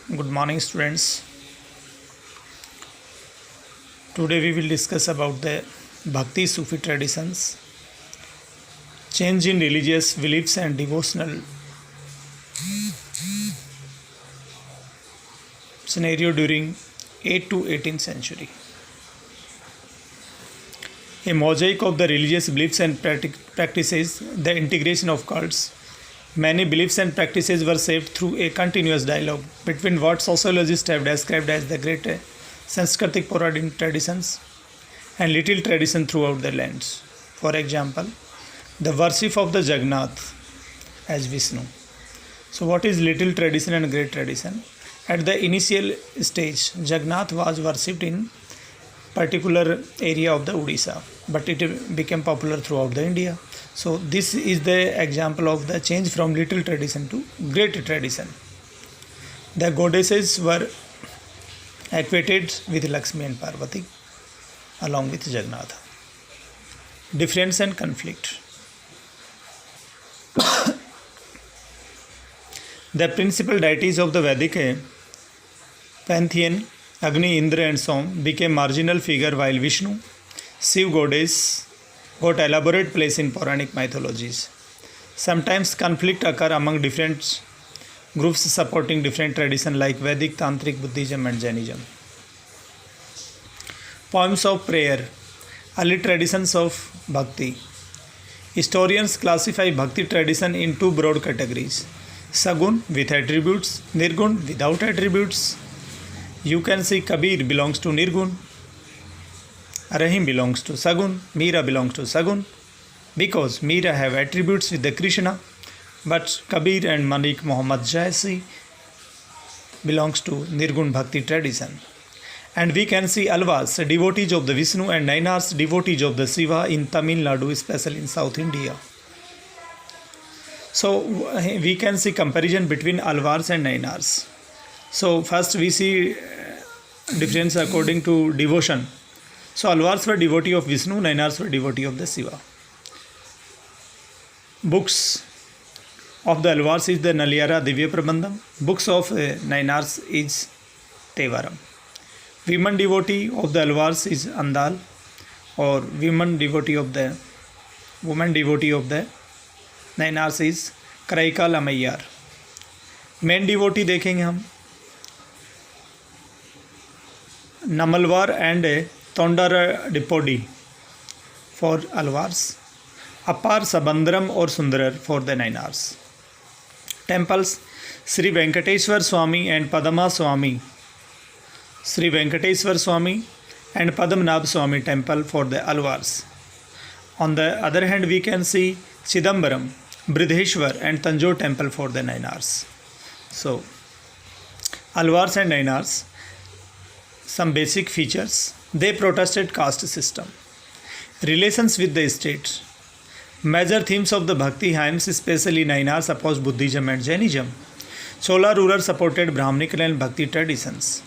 Good morning, students. Today we will discuss about the Bhakti Sufi traditions, change in religious beliefs and devotional scenario during 8th to 18th century. A mosaic of the religious beliefs and practices, the integration of cults. Many beliefs and practices were shaped through a continuous dialogue between what sociologists have described as the great Sanskritic Puranic traditions and little tradition throughout the lands. For example, the worship of the Jagannath as Vishnu. So, what is little tradition and great tradition? At the initial stage, Jagannath was worshipped in particular area of the Odisha, but it became popular throughout the India. So this is the example of the change from little tradition to great tradition. The goddesses were equated with Lakshmi and Parvati along with Jagannath. Difference and conflict. The principal deities of the Vedic pantheon, Agni, Indra and Som, became marginal figure while Vishnu, Shiv goddess, got elaborate place in Puranic mythologies. Sometimes conflict occur among different groups supporting different traditions like Vedic, Tantric, Buddhism and Jainism. Poems of prayer, early traditions of Bhakti. Historians classify Bhakti tradition in two broad categories: Sagun with attributes, Nirgun without attributes. You can see Kabir belongs to Nirgun, Rahim belongs to Sagun, Meera belongs to Sagun, because Meera have attributes with the Krishna, but Kabir and Malik Muhammad Jaisi belongs to Nirgun Bhakti tradition. And we can see Alvas, devotees of the Vishnu, and Nainars, devotees of the Shiva in Tamil Nadu, especially in South India. So we can see comparison between Alvars and Nainars. So first we see difference according to devotion. So Alvars were devotee of Vishnu, Nainars were devotee of the Shiva. Books of the Alvars is the Naliyara Divya Prabandham. Books of Nainars is Tevaram. Women devotee of the Alvars is Andal, or woman devotee of the Nainars is Kraika Lamayyar. Men devotee देखेंगे हम Namalwar and Tondara Dipodi for Alvars, Apar Sabandram or Sundarar for the Nainars. Temples, Sri Venkateswar Swami and Padma Swami, Sri Venkateswar Swami and Padmanabh Swami temple for the Alvars. On the other hand, we can see Chidambaram, Bridheshwar and Tanjore temple for the Nainars. So, Alvars and Nainars, some basic features. They protested caste system. Relations with the state. Major themes of the Bhakti hymns, especially Nainars, opposed Buddhism and Jainism. Chola ruler supported Brahminical and Bhakti traditions.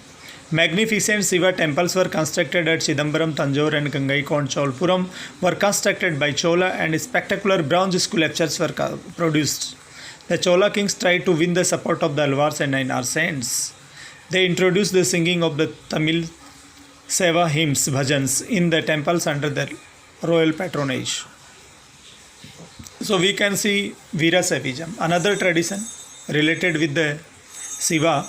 Magnificent Shiva temples were constructed at Chidambaram, Tanjore and Gangaikond Cholpuram were constructed by Chola, and spectacular bronze sculptures were produced. The Chola kings tried to win the support of the Alvars and Nainar saints. They introduced the singing of the Tamil Seva hymns, bhajans in the temples under their royal patronage. So we can see Veera Saivism, another tradition related with the Shiva.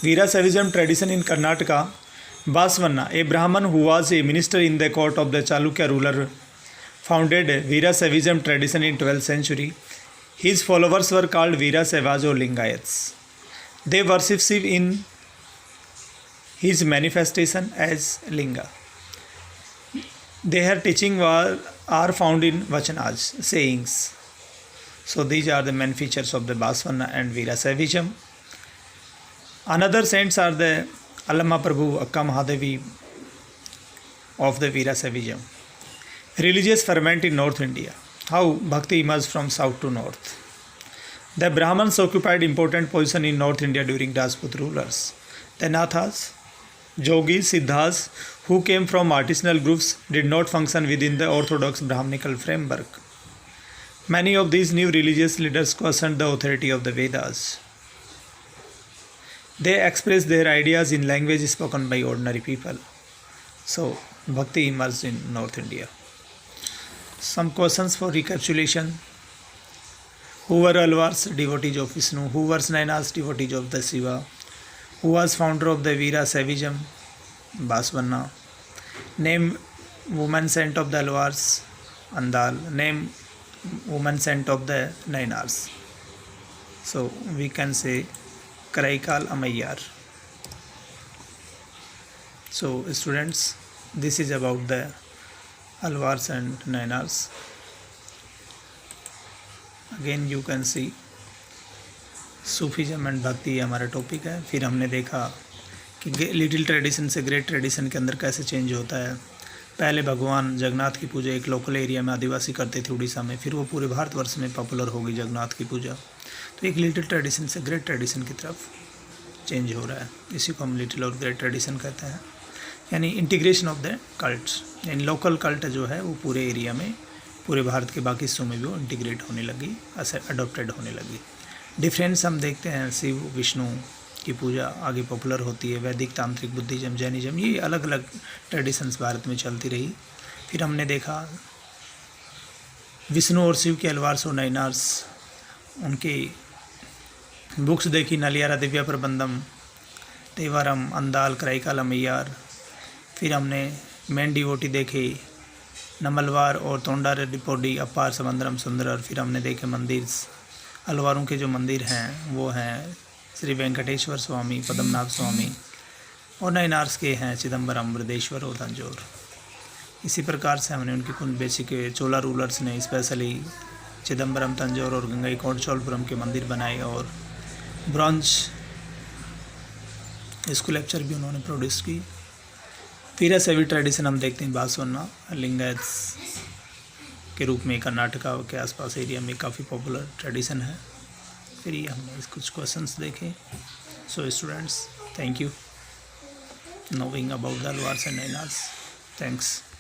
Veera Saivism tradition in Karnataka. Basvanna, a Brahman who was a minister in the court of the Chalukya ruler, founded Veera Saivism tradition in 12th century. His followers were called Veera Saivas or Lingayats. They worship Shiv in his manifestation as Linga. Their teaching are found in Vachanas, sayings. So these are the main features of the Basvanna and Veera Saivism. Another saints are the Allama Prabhu, Akka Mahadevi of the Veera Saivism. Religious ferment in North India. How Bhakti emerged from south to north. The Brahmins occupied important position in North India during Rajput rulers. The Nathas, Yogis, Siddhas, who came from artisanal groups, did not function within the orthodox Brahminical framework. Many of these new religious leaders questioned the authority of the Vedas. They express their ideas in language spoken by ordinary people. So, Bhakti emerged in North India. Some questions for recapitulation. Who were Alvars? Devotees of Vishnu. Who were Nainars? Devotees of the Shiva. Who was founder of the Veera Saivism? Basvanna. Name woman saint of the Alvars. Andal. Name woman saint of the Nainars. So we can say Karaikal Ammayyar. So students, this is about the Alvars and Nainars. Again you can see Sufism and भक्ति हमारा topic है. फिर हमने देखा कि little tradition से great tradition के अंदर कैसे चेंज होता है. पहले भगवान जगन्नाथ की पूजा एक लोकल एरिया में आदिवासी करते थे उड़ीसा में, फिर वो पूरे भारतवर्ष में पॉपुलर हो गई जगन्नाथ की पूजा. तो एक लिटिल ट्रेडिशन से ग्रेट ट्रेडिशन की तरफ चेंज हो रहा है. इसी को हम लिटिल और ग्रेट ट्रेडिशन कहते हैं, यानी इंटीग्रेशन ऑफ द कल्ट्स. यानी लोकल कल्ट जो है वो पूरे एरिया में, पूरे भारत के बाकी हिस्सों में भी वो इंटीग्रेट होने लगी, ऐसे अडोप्टेड होने लगी. डिफरेंस हम देखते हैं, शिव विष्णु की पूजा आगे पॉपुलर होती है. वैदिक, तांत्रिक, बुद्धिज्म, जैनिज्म, ये अलग अलग ट्रेडिशंस भारत में चलती रही. फिर हमने देखा विष्णु और शिव के अलवार्स और नाइनार्स, उनकी बुक्स देखी, नलियारा दिव्या प्रबंधम, तेवारम, अंदाल, कराईकाल अमैयार. फिर हमने मेन डिवोटी देखे नमलवार और तोंडार डिपोडी, अपार समंदरम सुंदर. फिर हमने देखे मंदिर, अलवारों के जो मंदिर हैं वो हैं श्री वेंकटेश्वर स्वामी, पद्मनाभ स्वामी, और नाइनार्स के हैं चिदम्बरम, वृदेश्वर और तंजौर. इसी प्रकार से हमने उनकी कुछ बेसिक चोला रूलर्स ने स्पेशली चिदम्बरम, तंजौर और गंगईकोंड चोलपुरम के मंदिर बनाए, और ब्रॉन्ज स्कल्पचर भी उन्होंने प्रोड्यूस की. फिर सभी ट्रेडिशन हम देखते हैं बासवन्ना लिंगायत्स के रूप में कर्नाटका के आसपास एरिया में काफ़ी पॉपुलर ट्रेडिशन है. फिर ये हमने कुछ क्वेश्चंस देखे. So students, thank you knowing about the Alvars and Nayanars. Thanks.